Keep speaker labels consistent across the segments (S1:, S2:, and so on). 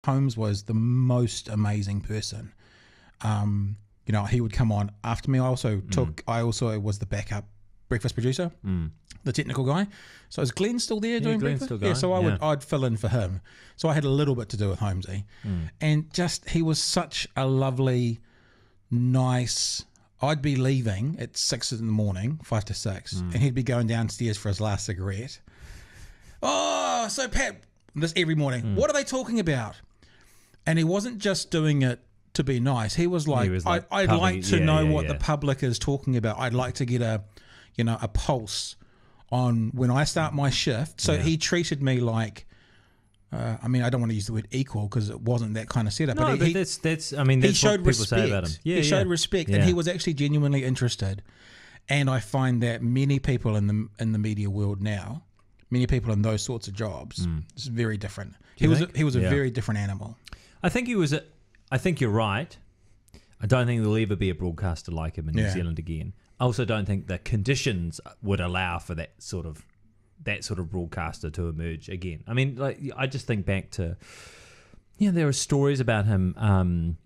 S1: Holmes was the most amazing person. He would come on after me. I also was the backup breakfast producer, the technical guy. So is Glenn still there doing
S2: Glenn's
S1: breakfast?
S2: still going.
S1: So I'd fill in for him. So I had a little bit to do with Holmesy. And just, he was such a lovely, nice. I'd be leaving at 6 in the morning, 5 to 6, and he'd be going downstairs for his last cigarette. Oh, so Pat, this every morning, what are they talking about? And he wasn't just doing it to be nice. He was like, I'd like to know what the public is talking about. I'd like to get a pulse on when I start my shift. So he treated me like, I don't want to use the word equal because it wasn't that kind of setup.
S2: No, but that's
S1: he showed
S2: what people say about him.
S1: He showed respect, and he was actually genuinely interested. And I find that many people in the media world now, many people in those sorts of jobs, it's very different. He was a very different animal.
S2: I think I think you're right. I don't think there'll ever be a broadcaster like him in New Zealand again. I also don't think the conditions would allow for that sort of broadcaster to emerge again. I mean, like, I just think back to, there are stories about him,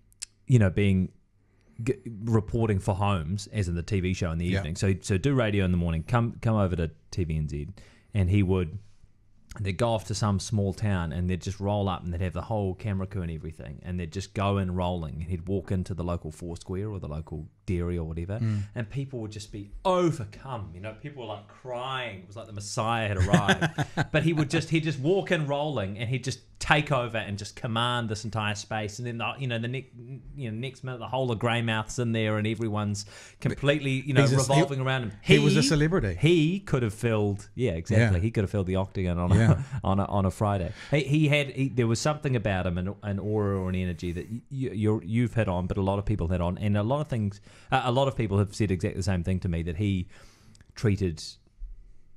S2: reporting for Holmes, as in the TV show in the evening. So do radio in the morning, come over to TVNZ, and they'd go off to some small town and they'd just roll up and they'd have the whole camera crew and everything, and they'd just go in rolling, and he'd walk into the local Foursquare or the local dairy or whatever, and people would just be overcome. People were like crying. It was like the Messiah had arrived. But he'd just walk in rolling, and he'd just take over and just command this entire space. And then the next minute the whole of Greymouth's in there, and everyone's completely revolving around him.
S1: He was a celebrity.
S2: He could have filled He could have filled the Octagon on a Friday. There was something about him, an aura or an energy that you've hit on, but a lot of people hit on, and a lot of people have said exactly the same thing to me, that he treated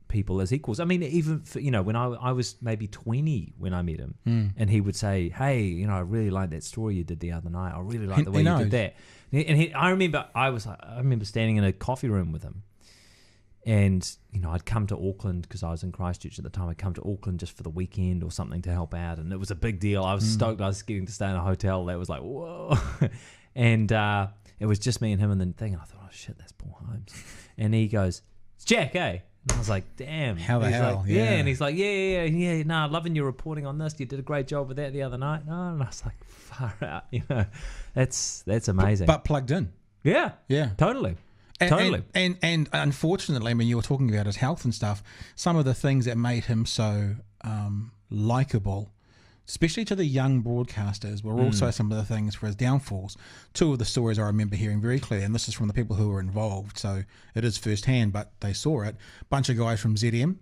S2: people as equals. I mean, even for, when I was maybe 20 when I met him, and he would say, "Hey, I really like that story you did the other night. I really like the way you did that." And I remember standing in a coffee room with him, and I'd come to Auckland because I was in Christchurch at the time. I'd come to Auckland just for the weekend or something to help out, and it was a big deal. I was stoked. I was getting to stay in a hotel that was like, whoa, and it was just me and him and the thing. And I thought, oh shit, that's Paul Holmes. And he goes, "It's Jack, eh?" And I was like, damn.
S1: How the hell?
S2: Like, and he's like, yeah. No, loving your reporting on this. You did a great job with that the other night. No, and I was like, far out. That's amazing.
S1: But plugged in.
S2: Yeah. Totally.
S1: And unfortunately, when you were talking about his health and stuff, some of the things that made him so likable, especially to the young broadcasters, were also some of the things for his downfalls. Two of the stories I remember hearing very clearly, and this is from the people who were involved, so it is firsthand, but they saw it. Bunch of guys from ZM.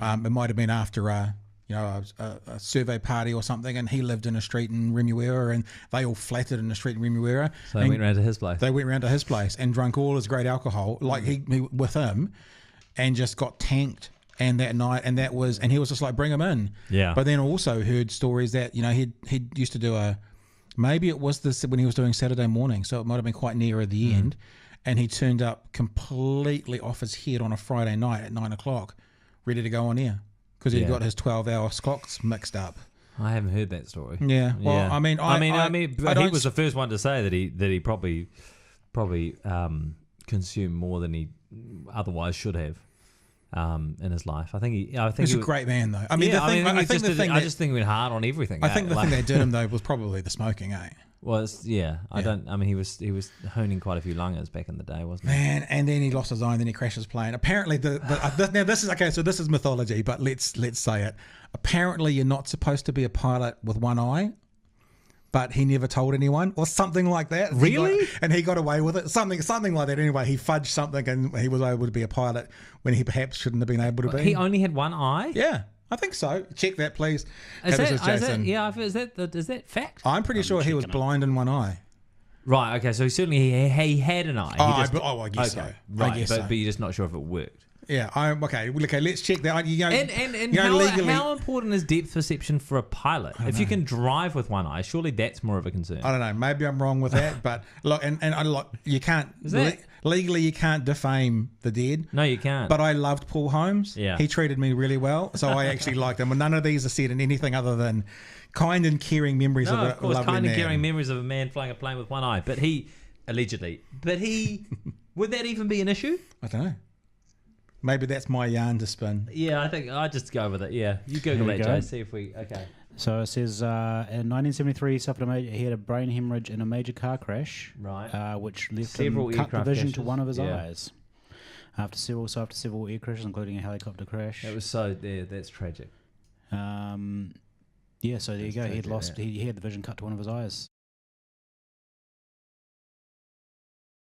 S1: It might have been after a survey party or something, and he lived in a street in Remuera, and they all flattered in the street in Remuera.
S2: So they went round to his place.
S1: They went round to his place and drank all his great alcohol, like he with him, and just got tanked. And that night, and he was just like, bring him in. Yeah. But then also heard stories that he used to do maybe it was this when he was doing Saturday morning, so it might have been quite near at the end, and he turned up completely off his head on a Friday night at 9 o'clock, ready to go on air because he'd got his 12-hour clocks mixed up.
S2: I haven't heard that story.
S1: Yeah. Well, I mean,
S2: but he was the first one to say that he probably consumed more than he otherwise should have. In his life, I think he's a
S1: great man, though. I mean, I
S2: just think he went hard on everything.
S1: I think the thing that did him though was probably the smoking, eh?
S2: Well, he was honing quite a few lungers back in the day, wasn't he?
S1: Man, and then he lost his eye, and then he crashed his plane. Apparently, now this is okay. So this is mythology, but let's say it. Apparently, you're not supposed to be a pilot with one eye. But he never told anyone, or something like that.
S2: Really?
S1: He got away with it. Something like that. Anyway, he fudged something, and he was able to be a pilot when he perhaps shouldn't have been able to be.
S2: He only had one eye?
S1: Yeah, I think so. Check that, please.
S2: Is that fact?
S1: I'm pretty sure he was blind in one eye.
S2: Right. Okay. So certainly he had an eye.
S1: I guess so.
S2: Right. But you're just not sure if it worked.
S1: Yeah, okay. Let's check that.
S2: How important is depth perception for a pilot? If you can drive with one eye, surely that's more of a concern.
S1: I don't know. Maybe I'm wrong with that, but look, you can't legally you can't defame the dead.
S2: No, you can't.
S1: But I loved Paul Holmes.
S2: Yeah,
S1: he treated me really well, so I actually liked him. And none of these are said in anything other than kind and caring memories
S2: No,
S1: of a
S2: of course,
S1: lovely
S2: kind
S1: man.
S2: of caring memories of a man flying a plane with one eye. But he, allegedly, would that even be an issue?
S1: I don't know. Maybe that's my yarn to spin.
S2: Yeah, I think I'd just go with it. Yeah, you Google
S3: There
S2: that,
S3: we go.
S2: Jay. See if we. Okay.
S3: So it says in 1973 he had a brain hemorrhage in a major car crash,
S2: Right.
S3: which left
S2: Several
S3: him cut the
S2: aircraft
S3: vision to
S2: crashes.
S3: one of his
S2: Yeah.
S3: eyes. After several air crashes, including a helicopter crash.
S2: It was so. Yeah, that's tragic.
S3: So there you go.
S2: That's
S3: He had
S2: tragic,
S3: lost. He had the vision cut to one of his eyes.